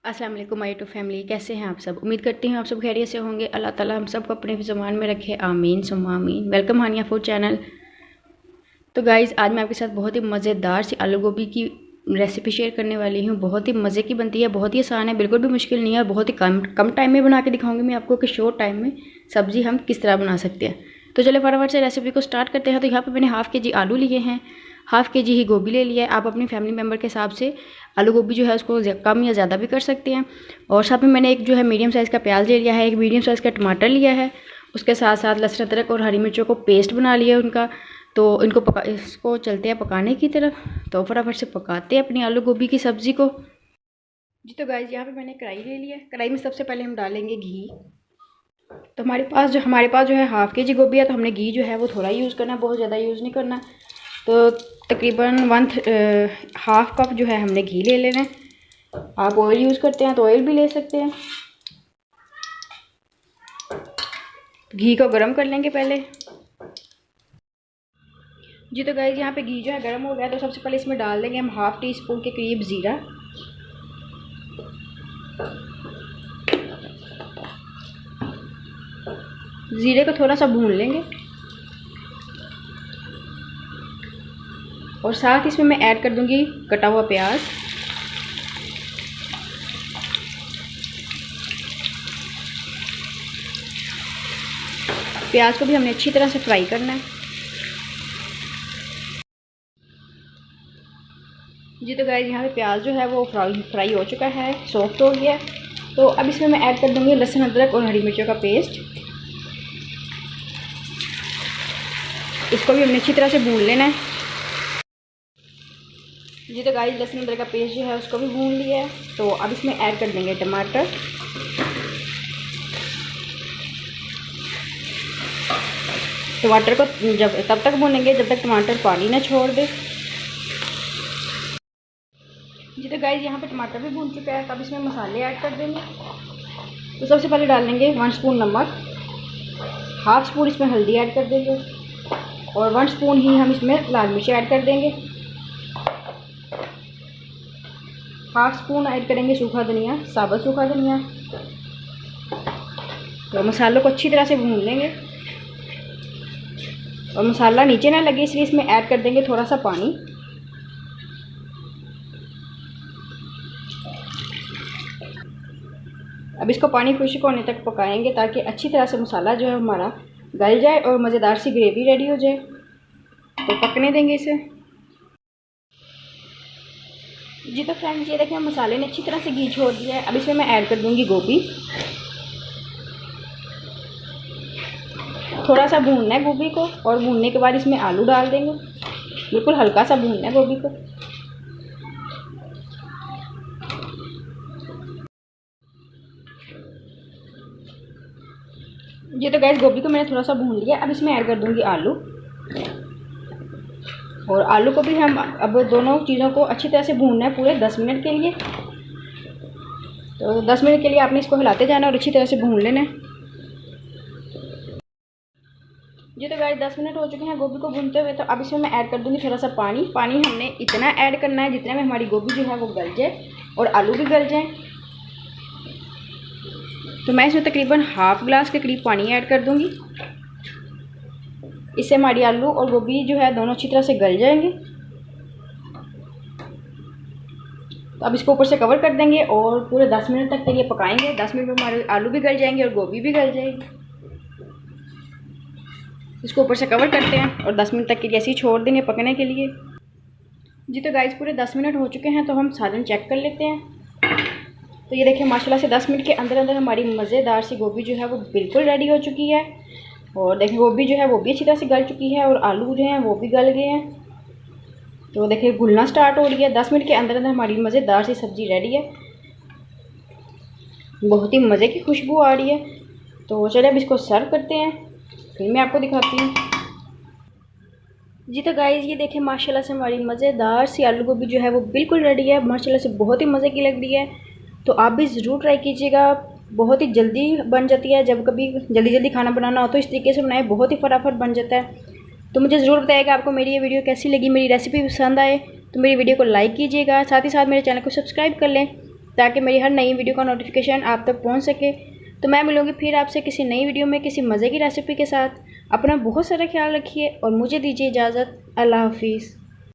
अस्सलाम वालेकुम my to family. कैसे हैं आप सब? उम्मीद करती हूँ आप सब खैरियत से होंगे। अल्लाह ताला हम सबको अपने ज़बान में रखे, आमीन सुम्मा आमीन। वेलकम हानिया फूड चैनल। तो गाइज़ आज मैं आपके साथ बहुत ही मज़ेदार सी आलू गोभी की रेसिपी शेयर करने वाली हूँ। बहुत ही मज़े की बनती है, बहुत ही आसान है, बिल्कुल भी मुश्किल नहीं है और बहुत ही कम टाइम में बना के दिखाऊंगी मैं आपको कि शॉर्ट टाइम में सब्ज़ी हम किस तरह बना सकते हैं। तो चले फटाफट से रेसिपी को स्टार्ट करते हैं। तो यहाँ पर मैंने हाफ़ के जी आलू लिए हैं, हाफ़ के जी ही गोभी ले लिया है। आप अपनी फैमिली मेम्बर के हिसाब से आलू गोभी जो है उसको कम या ज़्यादा भी कर सकते हैं। और साथ में मैंने एक जो है मीडियम साइज़ का प्याज ले लिया है, एक मीडियम साइज़ का टमाटर लिया है। उसके साथ साथ लहसुन अदरक और हरी मिर्चों को पेस्ट बना लिया उनका। तो इसको चलते हैं पकाने की तरफ। तो फटाफट से पकाते हैं अपनी आलू गोभी की सब्ज़ी को। जी तो गाइस यहाँ पे मैंने कढ़ाई ले लिया है। कढ़ाई में सबसे पहले हम डालेंगे घी। तो हमारे पास जो है हाफ़ के जी गोभी है, तो हमने घी जो है वो थोड़ा यूज़ करना है, बहुत ज़्यादा यूज़ नहीं करना। तो तकरीबन हाफ़ कप जो है हमने घी ले लेना है। आप ऑयल यूज़ करते हैं तो ऑयल भी ले सकते हैं। घी को गर्म कर लेंगे पहले। जी तो गाइस यहाँ पे घी जो है गर्म हो गया, तो सबसे पहले इसमें डाल देंगे हम हाफ़ टी स्पून के करीब ज़ीरा। ज़ीरे को थोड़ा सा भून लेंगे और साथ इसमें मैं ऐड कर दूंगी कटा हुआ प्याज। प्याज को भी हमने अच्छी तरह से फ्राई करना है। जी तो गाइस यहाँ पे प्याज जो है वो फ्राई हो चुका है, सॉफ्ट हो गया। तो अब इसमें मैं ऐड कर दूंगी लहसुन अदरक और हरी मिर्चों का पेस्ट। इसको भी हमने अच्छी तरह से भून लेना है। जी तो गाइस लहसुन अदरक का पेस्ट जो है उसको भी भून लिया है। तो अब इसमें ऐड कर देंगे टमाटर। टमाटर को तब तक भूनेंगे जब तक टमाटर पानी ना छोड़ दे। जी तो गाइस यहाँ पे टमाटर भी भून चुका है। तब इसमें मसाले ऐड कर देंगे। तो सबसे पहले डाल देंगे 1 स्पून नमक, हाफ़ स्पून इसमें हल्दी ऐड कर देंगे और 1 स्पून ही हम इसमें लाल मिर्च ऐड कर देंगे। हाफ़ स्पून ऐड करेंगे सूखा धनिया, साबुत सूखा धनिया। तो मसालों को अच्छी तरह से भून लेंगे और मसाला नीचे ना लगे इसलिए इसमें ऐड कर देंगे थोड़ा सा पानी। अब इसको पानी खुश्क होने तक पकाएंगे ताकि अच्छी तरह से मसाला जो है हमारा गल जाए और मज़ेदार सी ग्रेवी रेडी हो जाए। तो पकने देंगे इसे। जी तो फ्रेंड्स ये देखिए मसाले ने अच्छी तरह से घी छोड़ दिया है। अब इसमें मैं ऐड कर दूंगी गोभी। थोड़ा सा भूनना है गोभी को और भूनने के बाद इसमें आलू डाल देंगे। बिल्कुल हल्का सा भूनना है गोभी को। ये तो गैस गोभी को मैंने थोड़ा सा भून लिया। अब इसमें ऐड कर दूंगी आलू और आलू को भी हम अब दोनों चीज़ों को अच्छी तरह से भूनना है पूरे 10 मिनट के लिए। तो 10 मिनट के लिए आपने इसको हिलाते जाना और अच्छी तरह से भून लेना है। जी तो गाइस 10 मिनट हो चुके हैं गोभी को भूनते हुए। तो अब इसमें मैं ऐड कर दूंगी थोड़ा सा पानी। पानी हमने इतना ऐड करना है जितने में हमारी गोभी जो है वो गल जाए और आलू भी गल जाए। तो मैं इसमें तकरीबन हाफ़ ग्लास के करीब पानी ऐड कर दूंगी। इससे हमारी आलू और गोभी जो है दोनों अच्छी तरह से गल जाएंगे। तो अब इसको ऊपर से कवर कर देंगे और पूरे 10 मिनट तक के लिए पकाएंगे। 10 मिनट में हमारे आलू भी गल जाएंगे और गोभी भी गल जाएगी। इसको ऊपर से कवर करते हैं और 10 मिनट तक के लिए ऐसे ही छोड़ देंगे पकने के लिए। जी तो गाइस पूरे 10 मिनट हो चुके हैं। तो हम सालन चेक कर लेते हैं। तो ये देखिए माशाल्लाह से 10 मिनट के अंदर अंदर हमारी मज़ेदार सी गोभी जो है वो बिल्कुल रेडी हो चुकी है। और देखिए गोभी जो है वो भी अच्छी तरह से गल चुकी है और आलू जो हैं वो भी गल गए हैं। तो देखिए घुलना स्टार्ट हो रही है। 10 मिनट के अंदर अंदर हमारी मज़ेदार सी सब्ज़ी रेडी है। बहुत ही मज़े की खुशबू आ रही है। तो चलिए अब इसको सर्व करते हैं, फिर मैं आपको दिखाती हूँ। जी तो गाइस ये देखें माशाल्लाह से हमारी मज़ेदार सी आलू गोभी जो है वो बिल्कुल रेडी है। माशाल्लाह से बहुत ही मज़े की लग रही है। तो आप भी ज़रूर ट्राई कीजिएगा। बहुत ही जल्दी बन जाती है। जब कभी जल्दी खाना बनाना हो तो इस तरीके से बनाए, बहुत ही फटाफट बन जाता है। तो मुझे ज़रूर बताइएगा आपको मेरी ये वीडियो कैसी लगी, मेरी रेसिपी पसंद आए तो मेरी वीडियो को लाइक कीजिएगा। साथ ही साथ मेरे चैनल को सब्सक्राइब कर लें ताकि मेरी हर नई वीडियो का नोटिफिकेशन आप तक पहुंच सके। तो मैं मिलूँगी फिर आपसे किसी नई वीडियो में किसी मज़े की रेसिपी के साथ। अपना बहुत सारा ख्याल रखिए और मुझे दीजिए इजाज़त। अल्लाह हाफिज़।